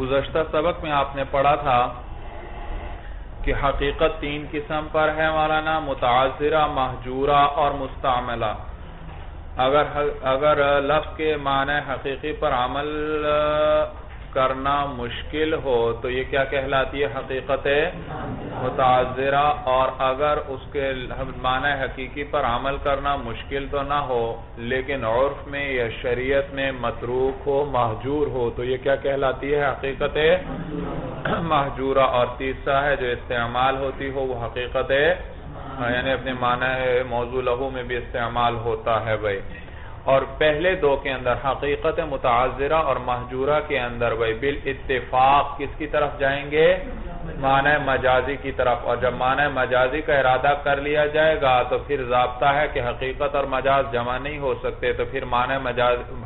گزشتہ سبق میں آپ نے پڑھا تھا کہ حقیقت تین قسم پر ہے مولانا، متعذرہ، مہجورہ اور مستعملہ۔ اگر لفظ کے معنی حقیقی پر عمل کرنا مشکل ہو تو یہ کیا کہلاتی ہے؟ حقیقت متعذرہ۔ اور اگر اس کے معنی حقیقی پر عمل کرنا مشکل تو نہ ہو لیکن عرف میں یا شریعت میں متروک ہو، مہجور ہو، تو یہ کیا کہلاتی ہے؟ حقیقت مہجورہ۔ اور تیسرا ہے جو استعمال ہوتی ہو وہ حقیقت یعنی اپنے معنی موضوع لہو میں بھی استعمال ہوتا ہے بھائی۔ اور پہلے دو کے اندر حقیقت متعذرہ اور مہجورہ کے اندر بھائی بالاتفاق کس کی طرف جائیں گے؟ معنی مجازی کی طرف۔ اور جب معنی مجازی کا ارادہ کر لیا جائے گا تو پھر ضابطہ ہے کہ حقیقت اور مجاز جمع نہیں ہو سکتے، تو پھر معنی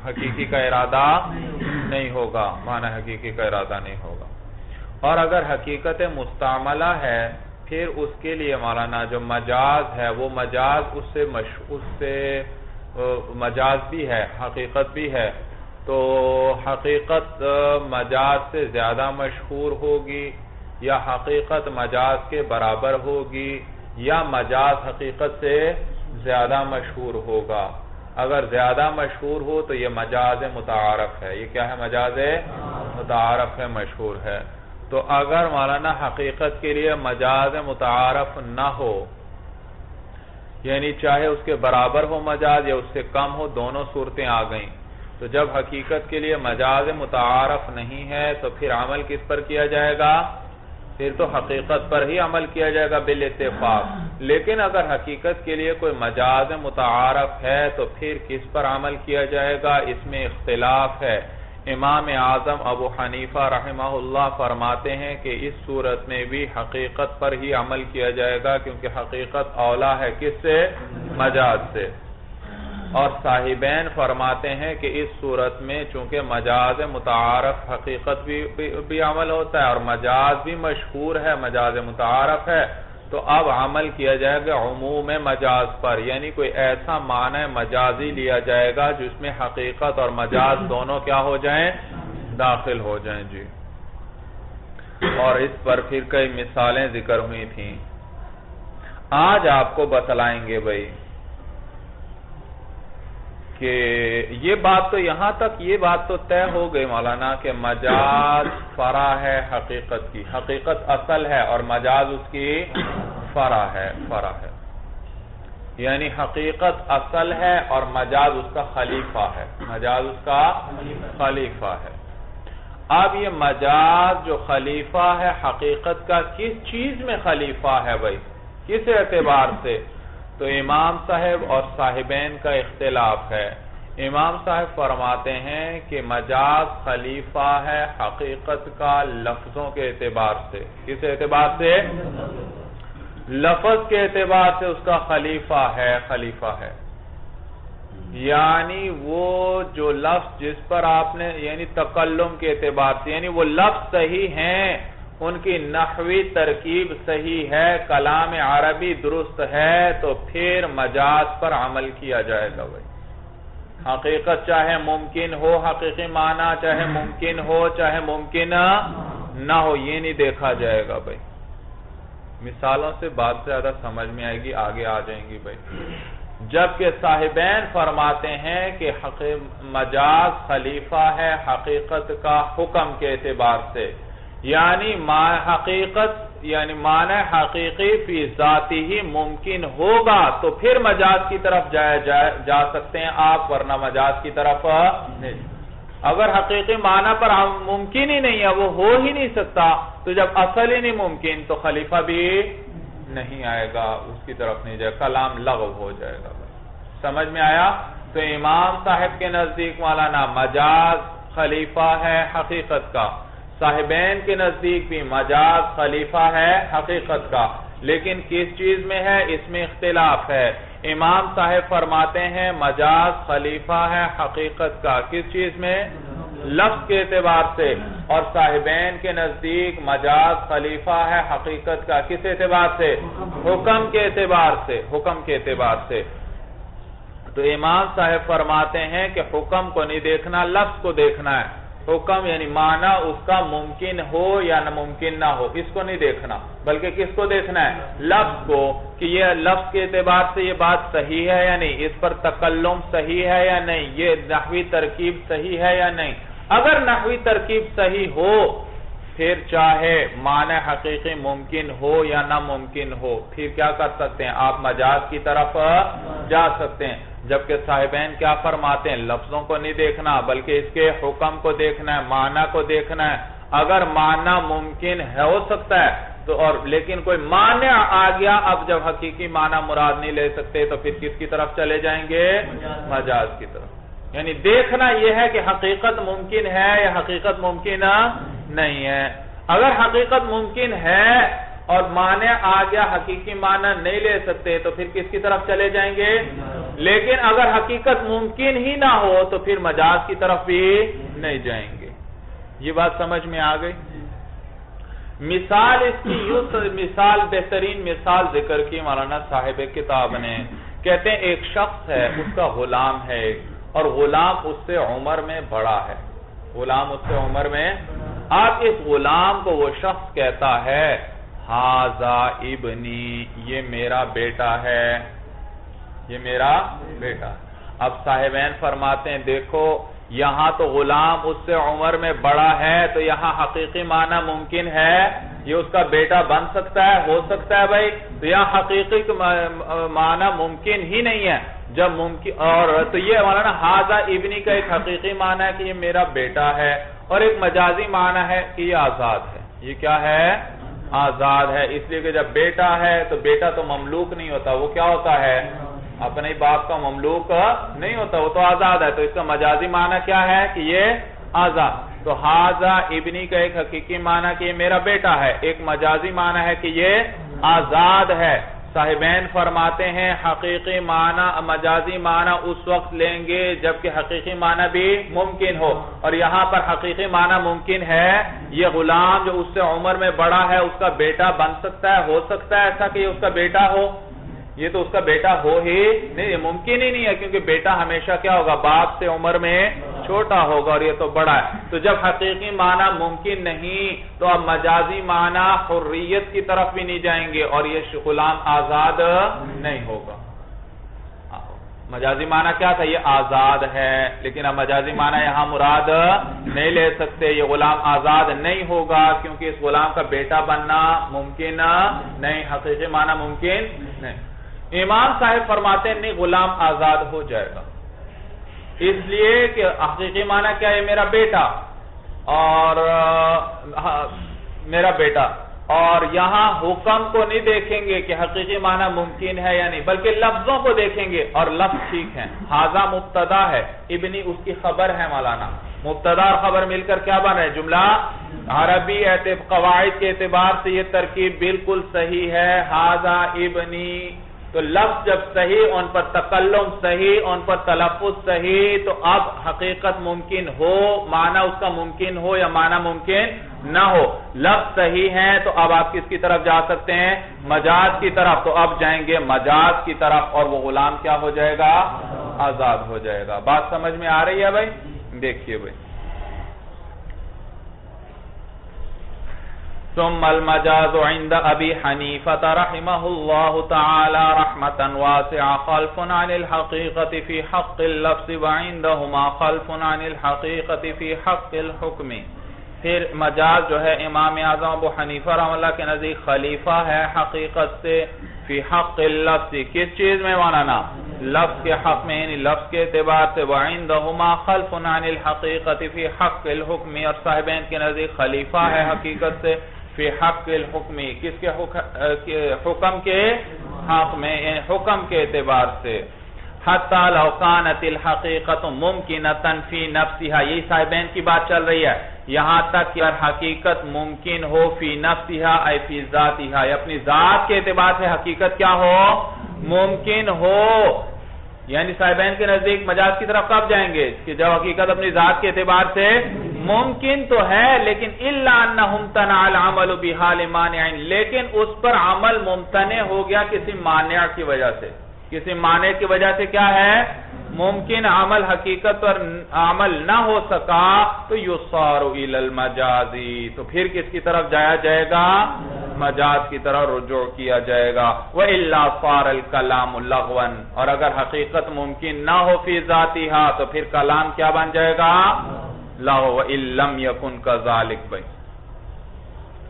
حقیقی کا ارادہ نہیں ہوگا، معنی حقیقی کا ارادہ نہیں ہوگا۔ اور اگر حقیقت مستعملہ ہے پھر اس کے لیے مولانا جو مجاز ہے وہ مجاز اس سے مجاز بھی ہے، حقیقت بھی ہے، تو حقیقت مجاز سے زیادہ مشہور ہوگی یا حقیقت مجاز کے برابر ہوگی یا مجاز حقیقت سے زیادہ مشہور ہوگا۔ اگر زیادہ مشہور ہو تو یہ مجاز متعارف ہے۔ یہ کیا ہے؟ مجاز متعارف ہے، مشہور ہے۔ تو اگر مولانا حقیقت کے لیے مجاز متعارف نہ ہو، یعنی چاہے اس کے برابر ہو مجاز یا اس سے کم ہو، دونوں صورتیں آ گئیں، تو جب حقیقت کے لیے مجاز متعارف نہیں ہے تو پھر عمل کس پر کیا جائے گا؟ پھر تو حقیقت پر ہی عمل کیا جائے گا بالاتفاق۔ لیکن اگر حقیقت کے لیے کوئی مجاز متعارف ہے تو پھر کس پر عمل کیا جائے گا؟ اس میں اختلاف ہے۔ امام اعظم ابو حنیفہ رحمہ اللہ فرماتے ہیں کہ اس صورت میں بھی حقیقت پر ہی عمل کیا جائے گا کیونکہ حقیقت اولا ہے کس سے؟ مجاز سے۔ اور صاحبین فرماتے ہیں کہ اس صورت میں چونکہ مجاز متعارف حقیقت بھی عمل ہوتا ہے اور مجاز بھی مشہور ہے، مجاز متعارف ہے، تو اب عمل کیا جائے گا عموم مجاز پر، یعنی کوئی ایسا معنی مجازی لیا جائے گا جس میں حقیقت اور مجاز دونوں کیا ہو جائیں؟ داخل ہو جائیں جی۔ اور اس پر پھر کئی مثالیں ذکر ہوئی تھیں۔ آج آپ کو بتلائیں گے بھائی کہ یہ بات تو یہاں تک یہ بات تو طے ہو گئی مولانا کہ مجاز فرع ہے حقیقت کی، حقیقت اصل ہے اور مجاز اس کی فرع ہے، یعنی حقیقت اصل ہے اور مجاز اس کا خلیفہ ہے، مجاز اس کا خلیفہ ہے۔ اب یہ مجاز جو خلیفہ ہے حقیقت کا کس چیز میں خلیفہ ہے بھائی؟ کس اعتبار سے؟ تو امام صاحب اور صاحبین کا اختلاف ہے۔ امام صاحب فرماتے ہیں کہ مجاز خلیفہ ہے حقیقت کا لفظوں کے اعتبار سے۔ کس اعتبار سے؟ لفظ کے اعتبار سے اس کا خلیفہ ہے، یعنی وہ جو لفظ جس پر آپ نے یعنی تکلم کے اعتبار سے، یعنی وہ لفظ صحیح ہیں، ان کی نحوی ترکیب صحیح ہے، کلام عربی درست ہے، تو پھر مجاز پر عمل کیا جائے گا بھائی۔ حقیقت چاہے ممکن ہو حقیقی معنی، چاہے ممکن ہو چاہے ممکن نہ ہو، یہ نہیں دیکھا جائے گا بھائی۔ مثالوں سے بات زیادہ سمجھ میں آئے گی، آگے آ جائیں گی بھائی۔ جبکہ صاحبین فرماتے ہیں کہ مجاز خلیفہ ہے حقیقت کا حکم کے اعتبار سے، یعنی حقیقت یعنی معنی حقیقی فی ذاتی ہی ممکن ہوگا تو پھر مجاز کی طرف جا سکتے ہیں آپ، ورنہ مجاز کی طرف نہیں۔ اگر حقیقی معنی پر ممکن ہی نہیں ہے، وہ ہو ہی نہیں سکتا، تو جب اصل ہی نہیں ممکن تو خلیفہ بھی نہیں آئے گا، اس کی طرف نہیں جائے گا، کلام لغو ہو جائے گا۔ سمجھ میں آیا؟ تو امام صاحب کے نزدیک مولانا مجاز خلیفہ ہے حقیقت کا، صاحبین کے نزدیک بھی مجاز خلیفہ ہے حقیقت کا، لیکن کس چیز میں ہے؟ اس میں اختلاف ہے۔ امام صاحب فرماتے ہیں مجاز خلیفہ ہے حقیقت کا، کس چیز میں؟ لفظ کے اعتبار سے، اور صاحبین کے نزدیک مجاز خلیفہ ہے حقیقت کا، کس اعتبار سے؟ حکم کے اعتبار سے۔ تو امام صاحب فرماتے ہیں کہ حکم کو نہیں دیکھنا، لفظ کو دیکھنا ہے۔ حکم یعنی معنی اس کا ممکن ہو یا ممکن نہ ہو، اس کو نہیں دیکھنا، بلکہ کس کو دیکھنا ہے؟ لفظ کو، کہ یہ لفظ کے اعتبار سے یہ بات صحیح ہے یا نہیں، اس پر تکلم صحیح ہے یا نہیں، یہ نحوی ترکیب صحیح ہے یا نہیں۔ اگر نحوی ترکیب صحیح ہو پھر چاہے معنی حقیقی ممکن ہو یا ناممکن ہو، پھر کیا کر سکتے ہیں؟ آپ مجاز کی طرف جا سکتے ہیں۔ جبکہ صاحبین کیا فرماتے ہیں؟ لفظوں کو نہیں دیکھنا بلکہ اس کے حکم کو دیکھنا ہے، معنی کو دیکھنا ہے۔ اگر معنی ممکن ہے ہو سکتا ہے تو اور لیکن کوئی مانع آ گیا، اب جب حقیقی معنی مراد نہیں لے سکتے تو پھر کس کی طرف چلے جائیں گے؟ مجاز کی طرف۔ یعنی دیکھنا یہ ہے کہ حقیقت ممکن ہے یا حقیقت ممکن نہیں ہے۔ اگر حقیقت ممکن ہے اور معنی آ گیا، حقیقی معنی نہیں لے سکتے تو پھر کس کی طرف چلے جائیں گے؟ لیکن اگر حقیقت ممکن ہی نہ ہو تو پھر مجاز کی طرف بھی نہیں جائیں گے۔ یہ بات سمجھ میں آ گئی؟ مثال اس کی مثال بہترین مثال ذکر کی مولانا صاحب کتاب نے، کہتے ہیں ایک شخص ہے، اس کا غلام ہے اور غلام اس سے عمر میں بڑا ہے، غلام اس سے عمر میں، اب اس غلام کو وہ شخص کہتا ہے ھذا ابنی، یہ میرا بیٹا ہے، یہ میرا بیٹا۔ اب صاحبین فرماتے ہیں دیکھو یہاں تو غلام اس سے عمر میں بڑا ہے تو یہاں حقیقی معنی ممکن ہے، یہ اس کا بیٹا بن سکتا ہے، ہو سکتا ہے بھائی، تو یہاں حقیقی معنی ممکن ہی نہیں ہے۔ جب ممکن اور تو یہ مولانا ھذا ابنی کا ایک حقیقی معنی ہے کہ یہ میرا بیٹا ہے، اور ایک مجازی معنی ہے کہ یہ آزاد ہے۔ یہ کیا ہے؟ آزاد ہے، اس لیے کہ جب بیٹا ہے تو بیٹا تو مملوک نہیں ہوتا، وہ کیا ہوتا ہے؟ اپنے باپ کا مملوک نہیں ہوتا، وہ تو آزاد ہے، تو اس کا مجازی معنی کیا ہے کہ یہ آزاد۔ تو ھذا ابنی کا ایک حقیقی معنی کہ یہ میرا بیٹا ہے، ایک مجازی معنی ہے کہ یہ آزاد ہے۔ صاحبین فرماتے ہیں حقیقی معنی مجازی معنی اس وقت لیں گے جبکہ حقیقی معنی بھی ممکن ہو، اور یہاں پر حقیقی معنی ممکن ہے، یہ غلام جو اس سے عمر میں بڑا ہے اس کا بیٹا بن سکتا ہے، ہو سکتا ہے ایسا کہ یہ اس کا بیٹا ہو؟ یہ تو اس کا بیٹا ہو ہی نہیں، یہ ممکن ہی نہیں ہے، کیونکہ بیٹا ہمیشہ کیا ہوگا؟ باپ سے عمر میں چھوٹا ہوگا، اور یہ تو بڑا ہے۔ تو جب حقیقی معنی ممکن نہیں تو اب مجازی معنی حریت کی طرف بھی نہیں جائیں گے، اور یہ غلام آزاد نہیں ہوگا۔ مجازی معنی کیا تھا؟ یہ آزاد ہے، لیکن اب مجازی معنی یہاں مراد نہیں لے سکتے، یہ غلام آزاد نہیں ہوگا کیونکہ اس غلام کا بیٹا بننا ممکن نہیں، حقیقی معنی ممکن نہیں۔ امام صاحب فرماتے ہیں نہیں، غلام آزاد ہو جائے گا، اس لیے کہ حقیقی معنی کیا ہے؟ میرا بیٹا، اور میرا بیٹا، اور یہاں حکم کو نہیں دیکھیں گے کہ حقیقی معنی ممکن ہے یا نہیں، بلکہ لفظوں کو دیکھیں گے، اور لفظ ٹھیک ہیں۔ ھذا مبتدا ہے، ابنی اس کی خبر ہے مولانا، مبتدا اور خبر مل کر کیا بن رہے ہیں؟ جملہ عربی قواعد کے اعتبار سے یہ ترکیب بالکل صحیح ہے۔ ھذا ابنی، تو لفظ جب صحیح، ان پر تکلم صحیح، ان پر تلفظ صحیح، تو اب حقیقت ممکن ہو، معنی اس کا ممکن ہو یا معنی ممکن نہ ہو، لفظ صحیح ہیں تو اب آپ کس کی طرف جا سکتے ہیں؟ مجاز کی طرف۔ تو اب جائیں گے مجاز کی طرف، اور وہ غلام کیا ہو جائے گا؟ آزاد ہو جائے گا۔ بات سمجھ میں آ رہی ہے بھائی؟ دیکھیے بھائی، ثم المجاز عند ابي حنيفة رحمه الله تعالى رحمة واسعة خلف عن الحقيقة في حق اللفظ وعندهما خلف عن الحقيقة في حق الحكم۔ پھر مجاز جو ہے امام اعظم ابو حنیفہ رحمہ اللہ کے نزدیک خلیفہ ہے حقیقت سے، فی حق اللفظ، کس چیز میں مولانا؟ لفظ کے حق میں، یعنی لفظ کے اعتبار سے، وعندهما خلف عن الحقيقة في حق الحكم، اور صاحبین کے نزدیک خلیفہ ہے حقیقت سے فی حق الحکم، کس کے حکم کے حق میں، یعنی حکم کے اعتبار سے۔ حتی لو کانت الحقیقت ممکنۃ فی نفسها، یہی صاحبین کی بات چل رہی ہے، یہاں تک کہ حقیقت ممکن ہو فی نفسها ای فی ذاتها، اپنی ذات کے اعتبار سے حقیقت کیا ہو؟ ممکن ہو۔ یعنی صاحبین کے نزدیک مجاز کی طرف کب جائیں گے؟ کہ جب حقیقت اپنی ذات کے اعتبار سے ممکن تو ہے، لیکن الا انہ امتنع العمل بها لمانع، لیکن اس پر عمل ممتنع ہو گیا کسی مانع کی وجہ سے، کسی مانع کی وجہ سے کیا ہے؟ ممکن عمل حقیقت پر عمل نہ ہو سکا تو یصار الی المجازی، تو پھر کس کی طرف جایا جائے گا؟ مجاز کی طرف رجوع کیا جائے گا۔ وَإِلَّا صَارَ الْكَلَامُ لَغْوًا، اور اگر حقیقت ممکن نہ ہو فی ذاتہا تو پھر کلام کیا بن جائے گا؟ لغو۔ وَإِن لَّمْ يَكُنْ كَذَلِكَ، بھائی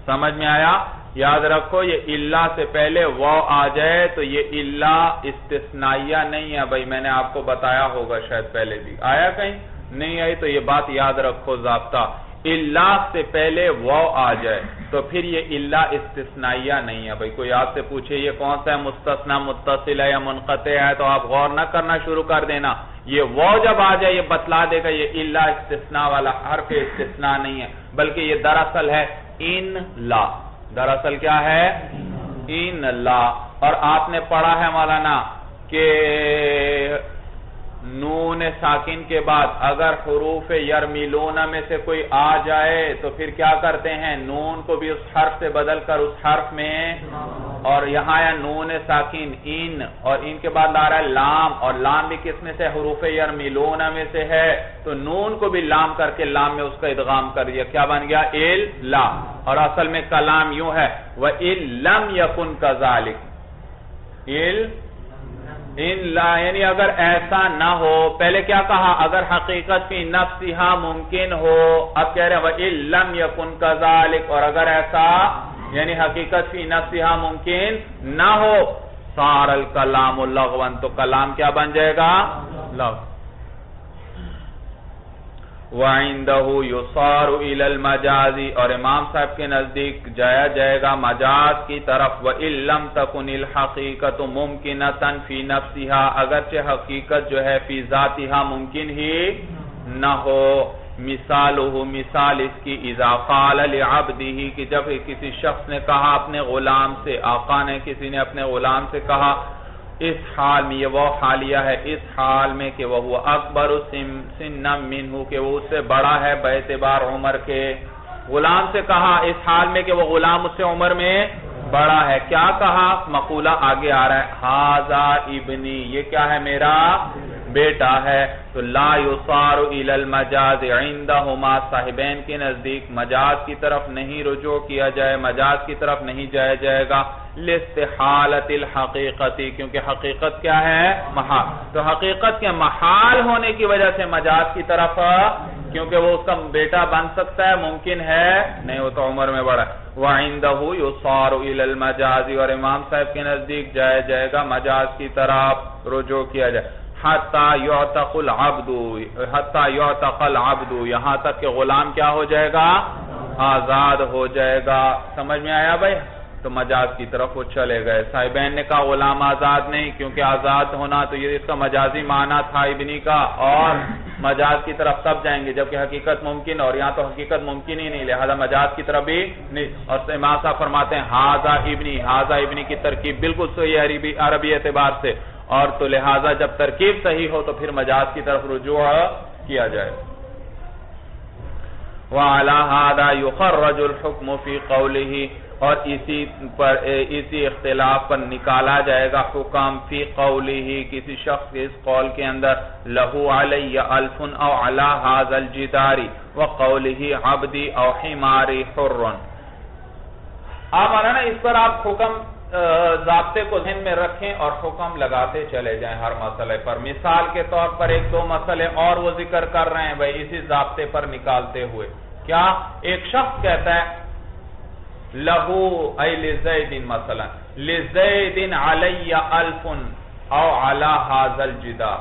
سمجھ میں آیا؟ یاد رکھو یہ الا سے پہلے واو آ جائے تو یہ الا استثنائیہ نہیں ہے بھائی، میں نے آپ کو بتایا ہوگا شاید پہلے بھی، آیا کہیں نہیں آئی تو یہ بات یاد رکھو ضابطہ، الا سے پہلے واو آ جائے تو پھر یہ الا استثنائیہ نہیں ہے بھائی۔ کوئی آپ سے پوچھے یہ کون سا ہے، مستثنی متصل ہے یا منقطع ہے، تو آپ غور نہ کرنا شروع کر دینا، یہ واو جب آ جائے یہ بتلا دے گا یہ الا استثناء والا حرف استثناء نہیں ہے، بلکہ یہ دراصل ہے ان لا، دراصل کیا ہے؟ ان لا۔ اور آپ نے پڑھا ہے مولانا کہ نون ساکن کے بعد اگر حروف یرمیلون میں سے کوئی آ جائے تو پھر کیا کرتے ہیں؟ نون کو بھی اس حرف سے بدل کر اس حرف میں، اور یہاں ہے نون ساکن ان، اور ان کے بعد لا رہا ہے لام، اور لام بھی کس میں سے؟ حروف یرمیلون میں سے ہے، تو نون کو بھی لام کر کے لام میں اس کا ادغام کر دیا، کیا بن گیا؟ الا۔ اور اصل میں کلام یوں ہے وَإِن لَّمْ يَكُنْ كَذَلِكَ، ان لا یعنی اگر ایسا نہ ہو، پہلے کیا کہا؟ اگر حقیقت فی نفسہا ممکن ہو، اب کہہ رہے ہیں وَإِن لَّمْ يَكُنْ كَذَلِكَ، اور اگر ایسا یعنی حقیقت فی نفسہا ممکن نہ ہو، صار الکلام لغوا، تو کلام کیا بن جائے گا؟ لغو۔ وَعِندَهُ يُصَارُ إِلَى الْمَجَازِ، اور امام صاحب کے نزدیک جایا جائے گا مجاز کی طرف۔ وَإِن لَّمْ تَكُنِ الْحَقِيقَةُ مُمْكِنَةً فِي نَفْسِهَا، اگرچہ حقیقت جو ہے فی ذاتہا ممکن ہی نہ ہو۔ مثالہ، مثال اس کی اذا قال لعبدہ، کہ جب کسی شخص نے کہا اپنے غلام سے، آقا نے کسی نے اپنے غلام سے کہا، اس حال میں، یہ وہ حالیہ ہے، اس حال میں کہ وہ اکبر سنا منہ، کہ وہ اس سے بڑا ہے باعتبار عمر کے، غلام سے کہا اس حال میں کہ وہ غلام اس سے عمر میں بڑا ہے، کیا کہا؟ مقولہ آگے آ رہا ہے ھذا ابنی، یہ کیا ہے؟ میرا بیٹا ہے۔ تو لا یصار الی المجاز عندہما، صاحبین کے نزدیک مجاز کی طرف نہیں رجوع کیا جائے، مجاز کی طرف نہیں جایا جائے گا، لاستحالۃ الحقیقت، کیونکہ حقیقت کیا ہے؟ محال، تو حقیقت کے محال ہونے کی وجہ سے مجاز کی طرف، کیونکہ وہ اس کا بیٹا بن سکتا ہے ممکن ہے نہیں، وہ تو عمر میں بڑا ہے۔ وَعِندَهُ يُصَارُ إِلَى الْمَجَازِ، اور امام صاحب کے نزدیک جایا جائے گا مجاز کی طرف رجوع کیا جائے، حَتَّى يُعْتَقُ الْعَبْدُ، یہاں تک کہ غلام کیا ہو جائے گا؟ آزاد ہو جائے گا۔ سمجھ میں آیا بھائی؟ تو مجاز کی طرف وہ چلے گئے۔ صاحبین نے کہا غلام آزاد نہیں، کیونکہ آزاد ہونا تو یہ اس کا مجازی معنی تھا ابنی کا، اور مجاز کی طرف تب جائیں گے جبکہ حقیقت ممکن، اور یہاں تو حقیقت ممکن ہی نہیں، لہذا مجاز کی طرف بھی نہیں۔ اور امام صاحب فرماتے ہیں ھذا ابنی، ھذا ابنی کی ترکیب بالکل صحیح ہے عربی اعتبار سے، اور تو لہذا جب ترکیب صحیح ہو تو پھر مجاز کی طرف رجوع کیا جائے۔ وَعَلَى هَذَا يُخَرَّجُ الْحُكْمُ فِي قَوْلِهِ، اور اسی اختلاف پر نکالا جائے گا حکم فی قولہ، کسی شخص کے اس قول کے اندر، لہو علی الف او علی ھذا الجدار، وقولہ عبدی او حماری حر۔ آپ مولانا اس پر آپ حکم ضابطے کو ذہن میں رکھیں اور حکم لگاتے چلے جائیں ہر مسئلے پر۔ مثال کے طور پر ایک دو مسئلے اور وہ ذکر کر رہے ہیں بھائی اسی ضابطے پر نکالتے ہوئے۔ کیا؟ ایک شخص کہتا ہے لہو ای لزید، مثلا لزید علی الف او علی ھذا الجدار،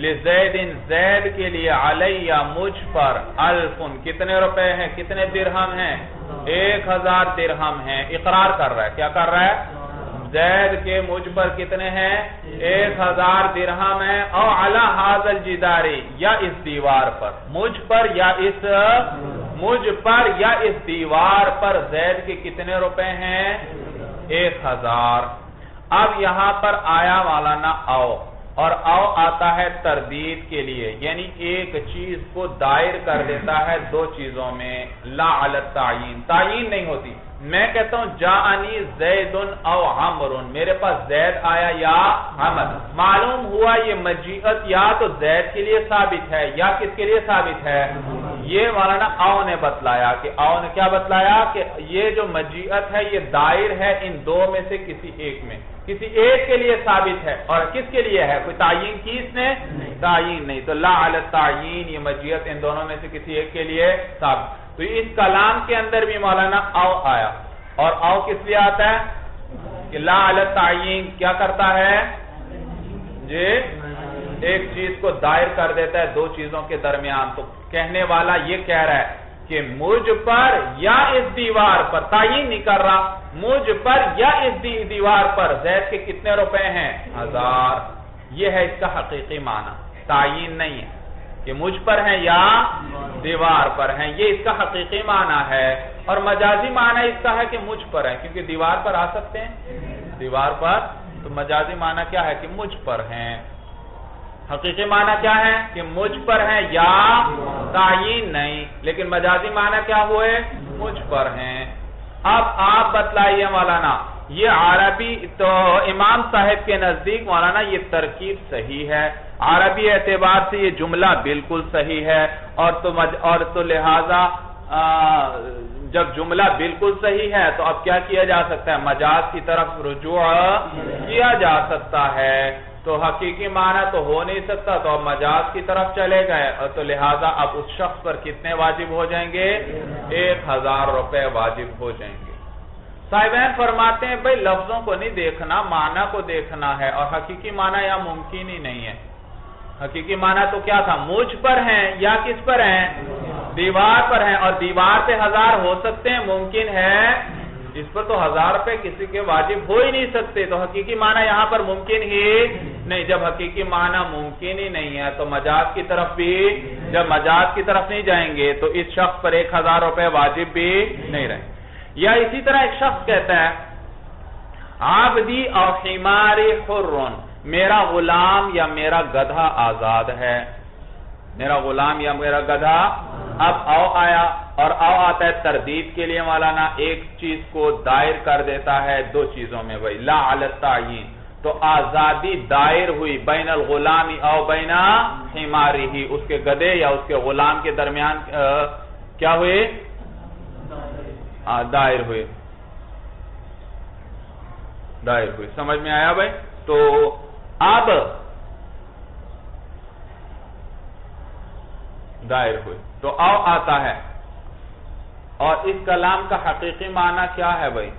لزید زید کے لیے، علی مجھ پر، الف کتنے روپے ہیں، کتنے درہم ہیں؟ 1000 درہم ہیں۔ اقرار کر رہا ہے، کیا کر رہا ہے؟ زید کے مجھ پر کتنے ہیں؟ 1000 درہم ہیں، او علی ھذا الجدار، یا اس دیوار پر، مجھ پر یا اس دیوار پر زید کے کتنے روپے ہیں؟ 1000۔ اب یہاں پر آیا مولانا او، اور او آتا ہے تردید کے لیے، یعنی ایک چیز کو دائر کر دیتا ہے دو چیزوں میں، لا علی التعین، تعین نہیں ہوتی۔ میں کہتا ہوں جاءنی زید او عمر، میرے پاس زید آیا یا عمر، معلوم ہوا یہ مجیعت یا تو زید کے لیے ثابت ہے یا کس کے لیے ثابت ہے؟ یہ مولانا او نے بتلایا کہ او نے کیا بتلایا کہ یہ جو مجیعت ہے یہ دائر ہے ان دو میں سے کسی ایک میں، کسی ایک کے لیے ثابت ہے، اور کس کے لیے ہے؟ کوئی تعین کی اس نے؟ تعین نہیں، تو لا علی التعین، یہ مجیعت ان دونوں میں سے کسی ایک کے لیے ثابت۔ تو اس کلام کے اندر بھی مولانا او آیا، اور او کس لیے آتا ہے کہ لا علی التعین کیا کرتا ہے جی؟ ایک چیز کو دائر کر دیتا ہے دو چیزوں کے درمیان۔ تو کہنے والا یہ کہہ رہا ہے کہ مجھ پر یا اس دیوار پر، تعین نہیں کر رہا، مجھ پر یا اس دیوار پر زید کے کتنے روپے ہیں؟ 1000۔ یہ ہے اس کا حقیقی معنی، تعین نہیں ہے کہ مجھ پر ہیں یا دیوار پر ہیں، یہ اس کا حقیقی معنی ہے۔ اور مجازی معنی اس کا ہے کہ مجھ پر ہے، کیونکہ دیوار پر آ سکتے ہیں، دیوار پر، تو مجازی معنی کیا ہے کہ مجھ پر ہیں۔ حقیقی معنی کیا ہے کہ مجھ پر ہیں یا تعین نہیں، لیکن مجازی معنی کیا ہوئے؟ مجھ پر ہیں۔ اب آپ بتلائیے مولانا، یہ عربی تو امام صاحب کے نزدیک مولانا یہ ترکیب صحیح ہے، عربی اعتبار سے یہ جملہ بالکل صحیح ہے، اور تو لہذا جب جملہ بالکل صحیح ہے تو اب کیا کیا جا سکتا ہے؟ مجاز کی طرف رجوع کیا جا سکتا ہے۔ تو حقیقی معنی تو ہو نہیں سکتا، تو اب مجاز کی طرف چلے گئے، اور تو لہذا اب اس شخص پر کتنے واجب ہو جائیں گے؟ 1000 روپے واجب ہو جائیں گے۔ صاحبین فرماتے ہیں بھئی لفظوں کو نہیں دیکھنا، معنی کو دیکھنا ہے، اور حقیقی معنی یہاں ممکن ہی نہیں ہے۔ حقیقی معنی تو کیا تھا؟ مجھ پر ہیں یا کس پر ہیں؟ دیوار پر ہیں، اور دیوار پہ 1000 ہو سکتے ہیں، ممکن ہے، اس پر تو 1000 روپے کسی کے واجب ہو ہی نہیں سکتے، تو حقیقی معنی یہاں پر ممکن ہی نہیں۔ جب حقیقی معنی ممکن ہی نہیں ہے تو مجاز کی طرف بھی، جب مجاز کی طرف نہیں جائیں گے تو اس شخص پر 1000 روپے واجب بھی نہیں رہیں۔ یا اسی طرح ایک شخص کہتا ہے عبدی او حماری حرن، میرا غلام یا میرا گدھا آزاد ہے، میرا غلام یا میرا گدھا۔ اب او آیا، اور او آتا ہے تردید کے لیے مولانا، ایک چیز کو دائر کر دیتا ہے دو چیزوں میں، بھائی لا علی التعین، تو آزادی دائر ہوئی بین الغلام او بین حمارہ، اس کے گدھے یا اس کے غلام کے درمیان کیا ہوئے؟ دائر ہوئے، دائر ہوئے۔ سمجھ میں آیا بھائی؟ تو اب دائر ہوئے تو او آتا ہے، اور اس کلام کا حقیقی معنی کیا ہے بھائی؟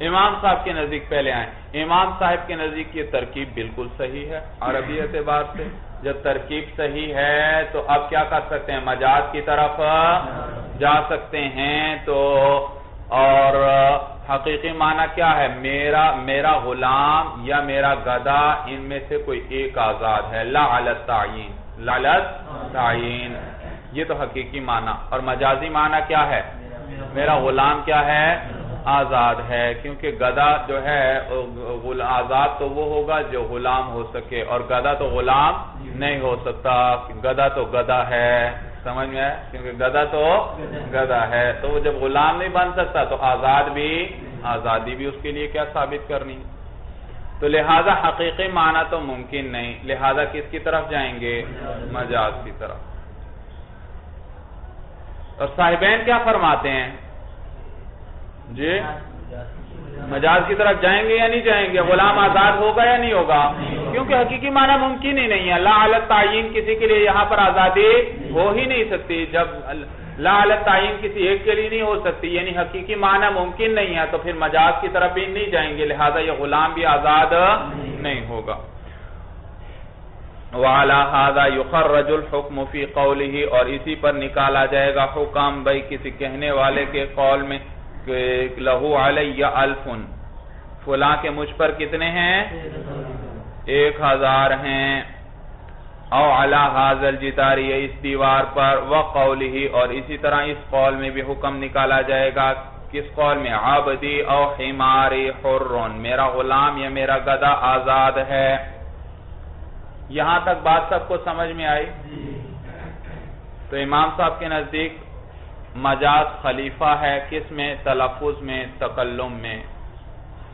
امام صاحب کے نزدیک پہلے آئیں، امام صاحب کے نزدیک یہ ترکیب بالکل صحیح ہے عربی اعتبار سے۔ جب ترکیب صحیح ہے تو اب کیا کر سکتے ہیں؟ مجاز کی طرف جا سکتے ہیں۔ تو اور حقیقی معنی کیا ہے؟ میرا غلام یا میرا گدھا ان میں سے کوئی ایک آزاد ہے، لا علی التعین، لا علی التعین، یہ تو حقیقی معنی۔ اور مجازی معنی کیا ہے؟ میرا غلام کیا ہے؟ آزاد ہے، کیونکہ گدھا جو ہے آزاد تو وہ ہوگا جو غلام ہو سکے، اور گدھا تو غلام نہیں ہو سکتا، گدھا تو گدھا ہے، سمجھ میں ہے؟ کیونکہ گدھا تو گدھا ہے، تو وہ جب غلام نہیں بن سکتا تو آزادی بھی اس کے لیے کیا ثابت کرنی؟ تو لہذا حقیقی معنی تو ممکن نہیں، لہذا کس کی طرف جائیں گے؟ مجاز کی طرف۔ اور صاحبین کیا فرماتے ہیں جی؟ مجاز کی طرف جائیں گے یا نہیں جائیں گے؟ غلام آزاد ہوگا یا نہیں ہوگا؟ کیونکہ حقیقی معنی ممکن ہی نہیں ہے، لا علی التعین کسی کے لیے یہاں پر آزادی ہو ہی نہیں سکتی، جب لا علی التعین کسی ایک کے لیے نہیں ہو سکتی، یعنی حقیقی معنی ممکن نہیں ہے، تو پھر مجاز کی طرف بھی نہیں جائیں گے، لہذا یہ غلام بھی آزاد نہیں ہوگا۔ وَعَلَى هَذَا يُخَرَّجُ الْحُكْمُ فِي قَوْلِهِ، اور اسی پر نکالا جائے گا حکم بھائی کسی کہنے والے کے قول میں کہ لَهُ عَلَيَّ أَلْفٌ، فلاں کے مجھ پر کتنے ہیں؟ 1000 ہیں۔ او علی هذا الجدار، اس دیوار پر، وقولہ، اور اسی طرح اس قول میں بھی حکم نکالا جائے گا، کس قول میں؟ عبدی او حماری حر، میرا غلام یا میرا گدھا آزاد ہے۔ یہاں تک بات سب کو سمجھ میں آئی؟ تو امام صاحب کے نزدیک مجاز خلیفہ ہے کس میں؟ تلفظ میں، تکلم میں،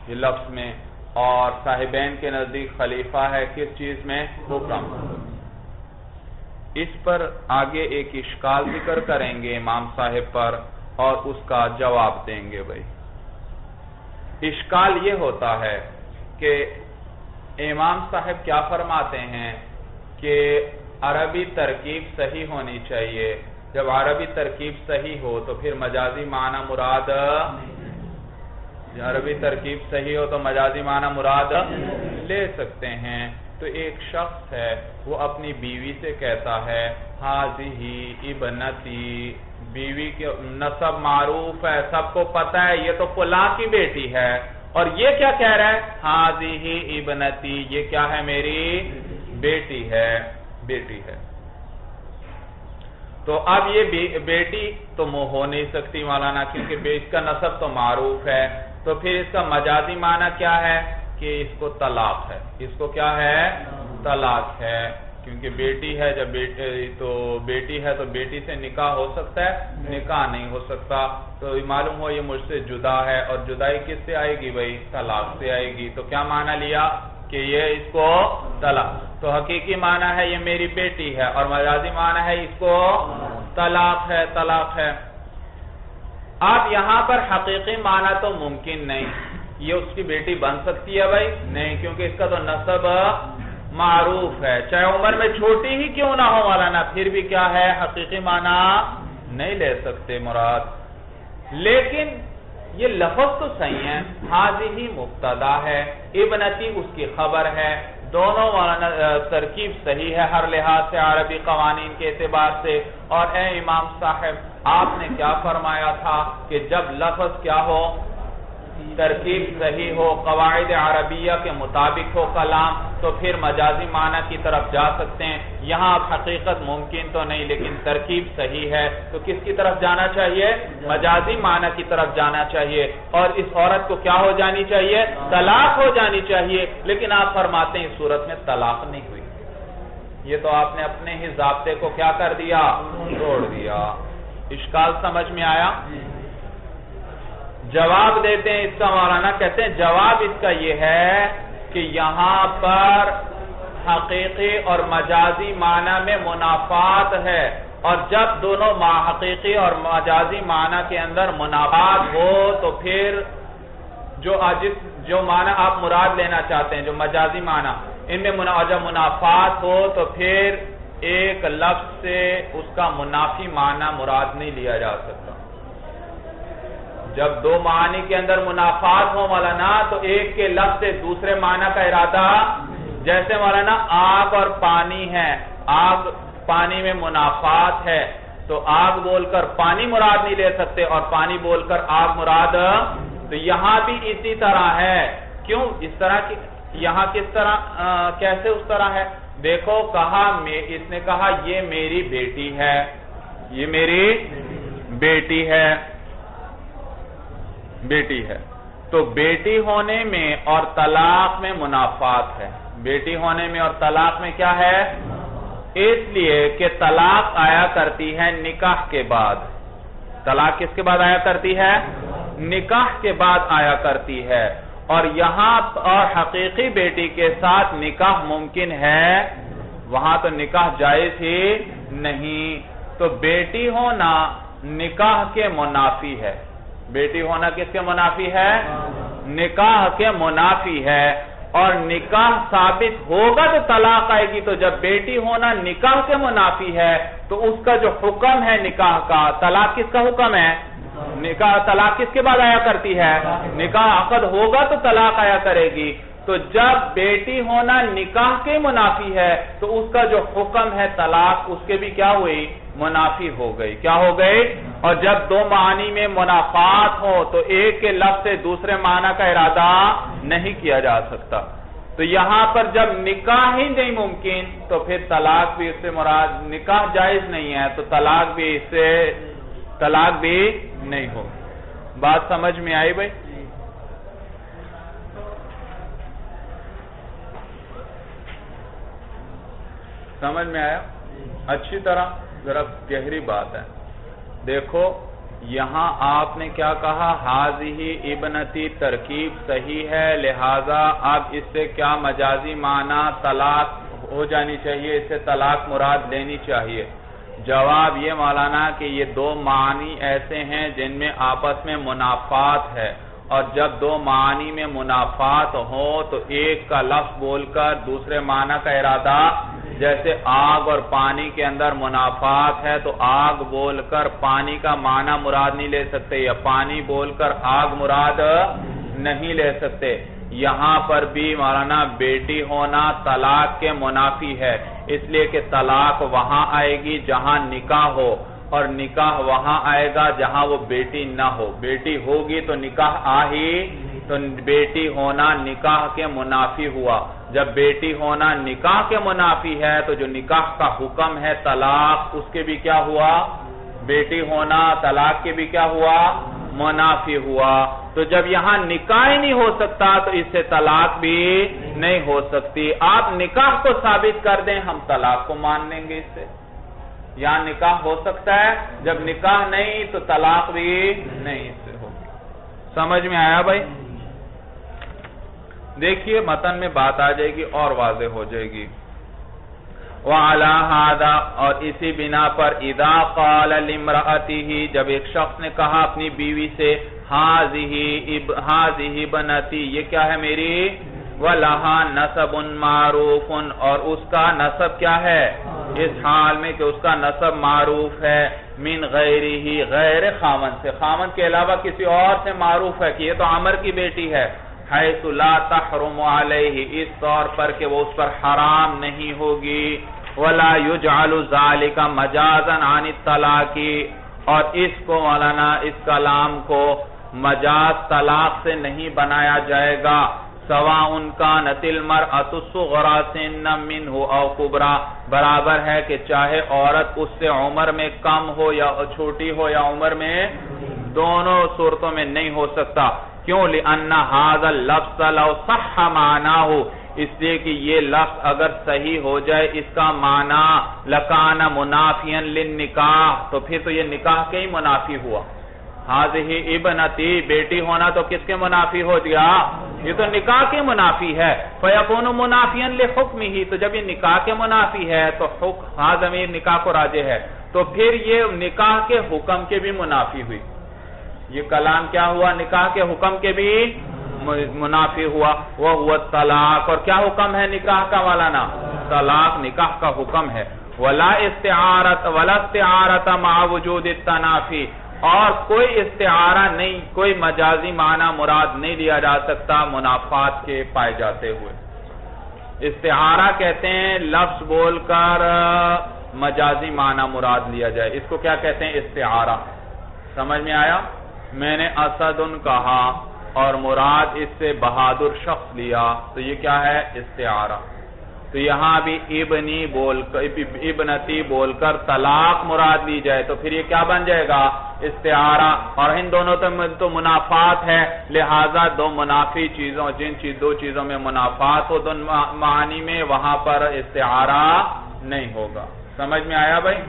یہ لفظ میں. اور صاحبین کے نزدیک خلیفہ ہے کس چیز میں؟ حکم. اس پر آگے ایک اشکال ذکر کریں گے امام صاحب پر اور اس کا جواب دیں گے. بھائی اشکال یہ ہوتا ہے کہ امام صاحب کیا فرماتے ہیں کہ عربی ترکیب صحیح ہونی چاہیے. جب عربی ترکیب صحیح ہو تو پھر مجازی معنی مراد، عربی ترکیب صحیح ہو تو مجازی معنی مراد لے سکتے ہیں. تو ایک شخص ہے وہ اپنی بیوی سے کہتا ہے ہاذی ابنتی، بیوی کے نسب معروف ہے، سب کو پتہ ہے یہ تو فلاں کی بیٹی ہے، اور یہ کیا کہہ رہا ہے؟ ہاذی ابنتی، یہ کیا ہے؟ میری بیٹی ہے، بیٹی ہے. تو اب یہ بیٹی تو ہو نہیں سکتی مولانا، کیونکہ اس کا نسب تو معروف ہے. تو پھر اس کا مجازی معنی کیا ہے کہ اس کو طلاق ہے. اس کو کیا ہے؟ طلاق ہے. کیونکہ بیٹی ہے، جب بیٹی ہے تو بیٹی سے نکاح ہو سکتا ہے؟ نکاح نہیں ہو سکتا. تو معلوم ہو یہ مجھ سے جدا ہے، اور جدائی کس سے آئے گی بھائی؟ طلاق سے آئے گی. تو کیا معنی لیا کہ یہ اس کو طلاق. تو حقیقی معنی ہے یہ میری بیٹی ہے، اور مجازی معنی ہے اس کو طلاق ہے، طلاق ہے. اب یہاں پر حقیقی معنی تو ممکن نہیں. یہ اس کی بیٹی بن سکتی ہے بھائی؟ نہیں، کیونکہ اس کا تو نسب معروف ہے، چاہے عمر میں چھوٹی ہی کیوں نہ ہو مولانا، پھر بھی کیا ہے؟ حقیقی معنی نہیں لے سکتے مراد. لیکن یہ لفظ تو صحیح ہے، ہاذی مبتدا ہے، ابنتی اس کی خبر ہے. دونوں ترکیب صحیح ہے ہر لحاظ سے، عربی قوانین کے اعتبار سے. اور اے امام صاحب، آپ نے کیا فرمایا تھا کہ جب لفظ کیا ہو؟ ترکیب صحیح ہو، قواعد عربیہ کے مطابق ہو کلام، تو پھر مجازی معنی کی طرف جا سکتے ہیں. یہاں اب حقیقت ممکن تو نہیں، لیکن ترکیب صحیح ہے، تو کس کی طرف جانا چاہیے؟ مجازی معنی کی طرف جانا چاہیے. اور اس عورت کو کیا ہو جانی چاہیے؟ طلاق ہو جانی چاہیے. لیکن آپ فرماتے ہیں اس صورت میں طلاق نہیں ہوئی. یہ تو آپ نے اپنے ہی ضابطے کو کیا کر دیا؟ توڑ دیا. اشکال سمجھ میں آیا؟ جواب دیتے ہیں اس کا مولانا، کہتے ہیں جواب اس کا یہ ہے کہ یہاں پر حقیقی اور مجازی معنی میں منافات ہے، اور جب دونوں حقیقی اور مجازی معنی کے اندر منافات ہو تو پھر جو معنی آپ مراد لینا چاہتے ہیں، جو مجازی معنی، ان میں جب منافات ہو تو پھر ایک لفظ سے اس کا منافی معنی مراد نہیں لیا جا سکتا. جب دو معنی کے اندر منافات ہو مولانا تو ایک کے لفظ سے دوسرے معنی کا ارادہ، جیسے مولانا آگ اور پانی ہے، آگ پانی میں منافات ہے تو آگ بول کر پانی مراد نہیں لے سکتے اور پانی بول کر آگ مراد. تو یہاں بھی اسی طرح ہے. کیوں اس طرح کی؟ یہاں کس طرح، کیسے اس طرح ہے؟ دیکھو کہا، اس نے کہا یہ میری بیٹی ہے، یہ میری بیٹی ہے، بیٹی ہے. تو بیٹی ہونے میں اور طلاق میں منافات ہے. بیٹی ہونے میں اور طلاق میں کیا ہے؟ اس لیے کہ طلاق آیا کرتی ہے نکاح کے بعد. طلاق کس کے بعد آیا کرتی ہے؟ نکاح کے بعد آیا کرتی ہے. اور یہاں اور حقیقی بیٹی کے ساتھ نکاح ممکن ہے، وہاں تو نکاح جائز ہی نہیں. تو بیٹی ہونا نکاح کے منافی ہے. بیٹی ہونا کس کے منافی ہے؟ نکاح کے منافی ہے. اور نکاح ثابت ہوگا تو طلاق آئے گی. تو جب بیٹی ہونا نکاح کے منافی ہے تو اس کا جو حکم ہے نکاح کا، طلاق کس کا حکم ہے؟ نکاح. طلاق کس کے بعد آیا کرتی ہے؟ نکاح عقد ہوگا تو طلاق آیا کرے گی. تو جب بیٹی ہونا نکاح کے منافی ہے تو اس کا جو حکم ہے طلاق، اس کے بھی کیا ہوئی؟ منافی ہو گئی. کیا ہو گئی؟ اور جب دو معنی میں منافات ہو تو ایک کے لفظ سے دوسرے معنی کا ارادہ نہیں کیا جا سکتا. تو یہاں پر جب نکاح ہی نہیں ممکن تو پھر طلاق بھی اس سے مراد، نکاح جائز نہیں ہے تو طلاق بھی اس سے طلاق بھی نہیں ہو. بات سمجھ میں آئی بھائی؟ سمجھ میں آیا؟ اچھی طرح ذرا گہری بات ہے. دیکھو یہاں آپ نے کیا کہا؟ حاضی ابنتی ترکیب صحیح ہے، لہذا اب اس سے کیا مجازی معنی طلاق ہو جانی چاہیے، اس سے طلاق مراد لینی چاہیے. جواب یہ مولانا کہ یہ دو معنی ایسے ہیں جن میں آپس میں منافات ہے، اور جب دو معنی میں منافات ہو تو ایک کا لفظ بول کر دوسرے معنی کا ارادہ، جیسے آگ اور پانی کے اندر منافات ہے تو آگ بول کر پانی کا معنی مراد نہیں لے سکتے، یا پانی بول کر آگ مراد نہیں لے سکتے. یہاں پر بھی مولانا بیٹی ہونا طلاق کے منافی ہے، اس لیے کہ طلاق وہاں آئے گی جہاں نکاح ہو، اور نکاح وہاں آئے گا جہاں وہ بیٹی نہ ہو. بیٹی ہوگی تو نکاح آہی، تو بیٹی ہونا نکاح کے منافی ہوا. جب بیٹی ہونا نکاح کے منافی ہے تو جو نکاح کا حکم ہے طلاق، اس کے بھی کیا ہوا؟ بیٹی ہونا طلاق کے بھی کیا ہوا؟ منافی ہوا. تو جب یہاں نکاح ہی نہیں ہو سکتا تو اس سے طلاق بھی نہیں ہو سکتی. آپ نکاح کو ثابت کر دیں، ہم طلاق کو مان لیں گے. اس سے یہاں نکاح ہو سکتا ہے، جب نکاح نہیں تو طلاق بھی نہیں اس سے ہوگی. سمجھ میں آیا بھائی؟ دیکھیے متن میں بات آ جائے گی اور واضح ہو جائے گی. وَعَلَى هَذَا، اور اسی بنا پر اِذَا قَالَ لِامْرَأَتِهِ، جب ایک شخص نے کہا اپنی بیوی سے هَذِهِ بَنَتِي، یہ کیا ہے میری، وَلَهَا نَسَبٌ مَعْرُوفٌ، اور اس کا نسب کیا ہے، اس حال میں کہ اس کا نسب معروف ہے، من غیرہ، غیر خامن سے، خامن کے علاوہ کسی اور سے معروف ہے کہ یہ تو عمر کی بیٹی ہے. حیث لا تحرم علیہ، اس طور پر کہ وہ اس پر حرام نہیں ہوگی. ولا یجعل ذالک مجازا عن الطلاق، اور اس کو مولانا اس کلام کو مجاز طلاق سے نہیں بنایا جائے گا. سواء كانت المرأة الصغرى سنا منه او کبرى، برابر ہے کہ چاہے عورت اس سے عمر میں کم ہو یا چھوٹی ہو یا عمر میں، دونوں صورتوں میں نہیں ہو سکتا. کیوں؟ لأن هذا اللفظ لو صح معناه، اس لیے کہ یہ لفظ اگر صحیح ہو جائے اس کا معنی لکان منافیا للنکاح، تو پھر تو یہ نکاح کے ہی منافی ہوا. هذه ابنتی، بیٹی ہونا تو کس کے منافی ہو دیا؟ یہ تو نکاح کے منافی ہے. فیکون منافیا لحکمہ، تو جب یہ نکاح کے منافی ہے تو ضمیر نکاح کو راجع ہے، تو پھر یہ نکاح کے حکم کے بھی منافی ہوئی. یہ کلام کیا ہوا؟ نکاح کے حکم کے بھی منافی ہوا. وہ طلاق، اور کیا حکم ہے نکاح کا مولانا؟ طلاق نکاح کا حکم ہے. ولا استعارۃ مع وجود التنافی، اور کوئی استعارہ نہیں، کوئی مجازی معنی مراد نہیں لیا جا سکتا منافات کے پائے جاتے ہوئے. استعارہ کہتے ہیں لفظ بول کر مجازی معنی مراد لیا جائے، اس کو کیا کہتے ہیں؟ استعارہ. سمجھ میں آیا؟ میں نے اسدن کہا اور مراد اس سے بہادر شخص لیا، تو یہ کیا ہے؟ استعارہ. تو یہاں بھی ابنتی بول کر طلاق مراد لی جائے تو پھر یہ کیا بن جائے گا؟ استعارہ. اور ان دونوں تو منافات ہے، لہذا دو منافی چیزوں، دو چیزوں میں منافات ہو دو معنی میں، وہاں پر استعارہ نہیں ہوگا. سمجھ میں آیا بھائی؟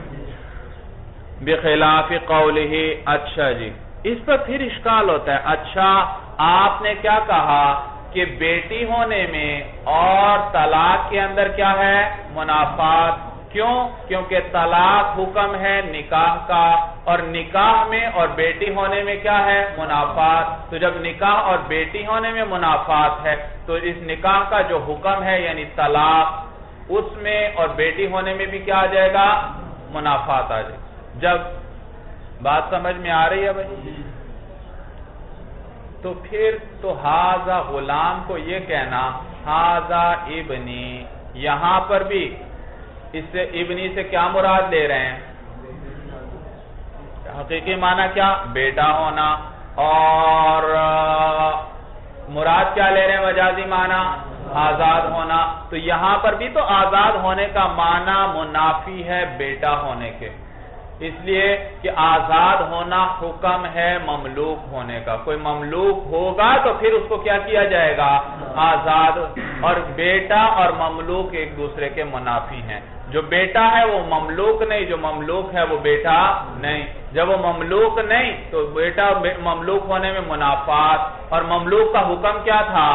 بخلاف قولہ، اچھا جی، اس پر پھر اشکال ہوتا ہے. اچھا آپ نے کیا کہا کہ بیٹی ہونے میں اور طلاق کے اندر کیا ہے؟ منافات. کیوں؟ کیونکہ طلاق حکم ہے نکاح کا، اور نکاح میں اور بیٹی ہونے میں کیا ہے؟ منافات. تو جب نکاح اور بیٹی ہونے میں منافات ہے تو اس نکاح کا جو حکم ہے یعنی طلاق، اس میں اور بیٹی ہونے میں بھی کیا آ جائے گا؟ منافات آ جائے گا. جب بات سمجھ میں آ رہی ہے بھائی؟ تو پھر تو ہاذا غلام کو یہ کہنا ہاذا ابنی، یہاں پر بھی اس سے ابنی سے کیا مراد لے رہے ہیں؟ حقیقی معنی کیا؟ بیٹا ہونا. اور مراد کیا لے رہے ہیں مجازی معنی؟ آزاد ہونا. تو یہاں پر بھی تو آزاد ہونے کا معنی منافی ہے بیٹا ہونے کے. اس لیے کہ آزاد ہونا حکم ہے مملوک ہونے کا. کوئی مملوک ہوگا تو پھر اس کو کیا کیا جائے گا؟ آزاد. اور بیٹا اور مملوک ایک دوسرے کے منافی ہیں. جو بیٹا ہے وہ مملوک نہیں، جو مملوک ہے وہ بیٹا نہیں. جب وہ مملوک نہیں تو بیٹا مملوک ہونے میں منافات، اور مملوک کا حکم کیا تھا؟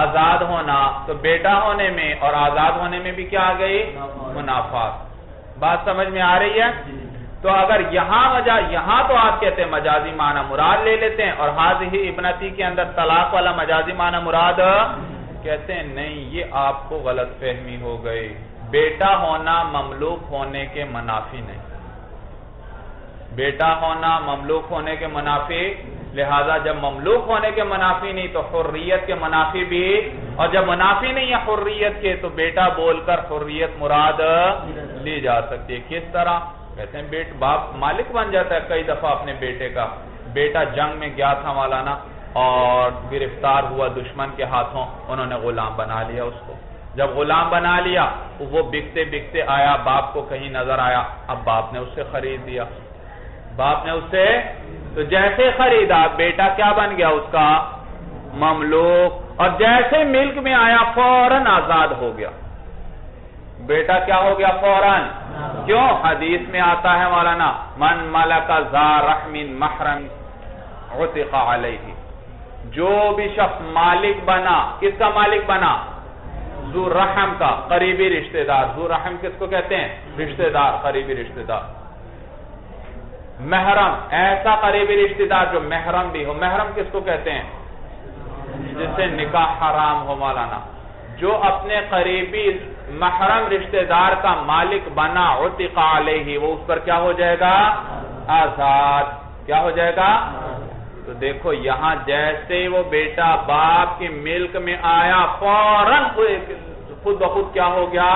آزاد ہونا. تو بیٹا ہونے میں اور آزاد ہونے میں بھی کیا آ گئی؟ منافات. بات سمجھ میں آ رہی ہے؟ تو اگر یہاں تو آپ کہتے ہیں مجازی معنی مراد لے لیتے ہیں، اور حاضی ابنتی کے اندر طلاق والا مجازی معنی مراد کہتے ہیں. نہیں، یہ آپ کو غلط فہمی ہو گئی. بیٹا ہونا مملوک ہونے کے منافی نہیں. بیٹا ہونا مملوک ہونے کے منافی، لہذا جب مملوک ہونے کے منافی نہیں تو حریت کے منافی بھی، اور جب منافی نہیں ہے حریت کے تو بیٹا بول کر حریت مراد لی جا سکتی ہے. کس طرح؟ کہتے ہیں باپ مالک بن جاتا ہے کئی دفعہ اپنے بیٹے کا. بیٹا جنگ میں گیا تھا مولانا اور گرفتار ہوا دشمن کے ہاتھوں، انہوں نے غلام بنا لیا اس کو. جب غلام بنا لیا وہ بکتے بکتے آیا، باپ کو کہیں نظر آیا، اب باپ نے اس سے خرید دیا. باپ نے اس سے تو جیسے خریدا بیٹا کیا بن گیا اس کا؟ مملوک. اور جیسے ملک میں آیا فوراً آزاد ہو گیا. بیٹا کیا ہو گیا؟ فوراً. کیوں؟ حدیث میں آتا ہے مولانا من ملک ذا رحم محرم عتق علیہ. جو بھی شخص مالک بنا، کس کا مالک بنا؟ ذو رحم کا، قریبی رشتہ دار. ذو رحم کس کو کہتے ہیں؟ رشتہ دار، قریبی رشتہ دار. محرم، ایسا قریبی رشتہ دار جو محرم بھی ہو. محرم کس کو کہتے ہیں؟ جس سے نکاح حرام ہو مولانا. جو اپنے قریبی محرم رشتہ دار کا مالک بنا عتق علیہ، وہ اس پر کیا ہو جائے گا؟ آزاد. کیا ہو جائے گا؟ تو دیکھو یہاں جیسے وہ بیٹا باپ کی ملک میں آیا فوراً خود بخود کیا ہو گیا؟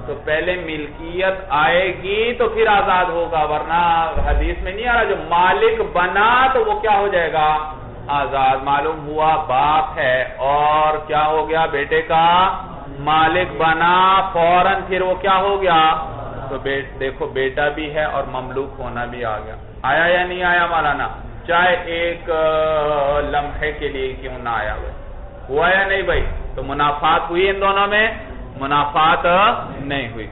تو پہلے ملکیت آئے گی تو پھر آزاد ہوگا، ورنہ حدیث میں نہیں آ رہا جو مالک بنا تو وہ کیا ہو جائے گا؟ آزاد. معلوم ہوا باپ ہے اور کیا ہو گیا؟ بیٹے کا مالک بنا فوراً پھر وہ کیا ہو گیا؟ تو دیکھو بیٹا بھی ہے اور مملوک ہونا بھی آ گیا. آیا یا نہیں آیا مولانا؟ چاہے ایک لمحے کے لیے کیوں نہ آیا ہوا یا نہیں بھائی؟ تو منافات ہوئی ان دونوں میں؟ منافات نہیں ہوئی.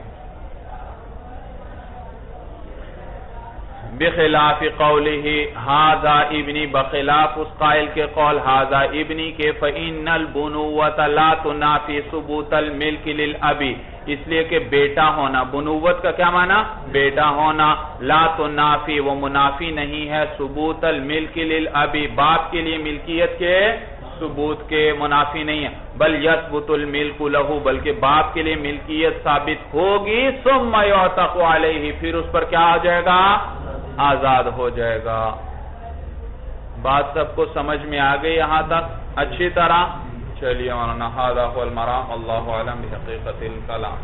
بخلاف قوله هذا ابنی، بخلاف اس قائل کے قول هذا ابنی کے فإن البنوة لا تنافي ثبوت الملك للأب. اس لیے کہ بیٹا ہونا، بنوت کا کیا معنی؟ بیٹا ہونا. لا تنافی، وہ منافی نہیں ہے ثبوت الملک للأب، باپ کے لیے ملکیت کے ثبوت کے منافی نہیں ہے. بل یثبت الملک له، بلکہ باپ کے لیے ملکیت ثابت ہوگی. ثم یعتق علیہ، پھر اس پر کیا ہو جائے گا؟ آزاد ہو جائے گا. بات سب کو سمجھ میں آ گئی یہاں تک اچھی طرح؟ چلیے مولانا هذا هو المرام. اللہ اعلم بحقیقت الکلام.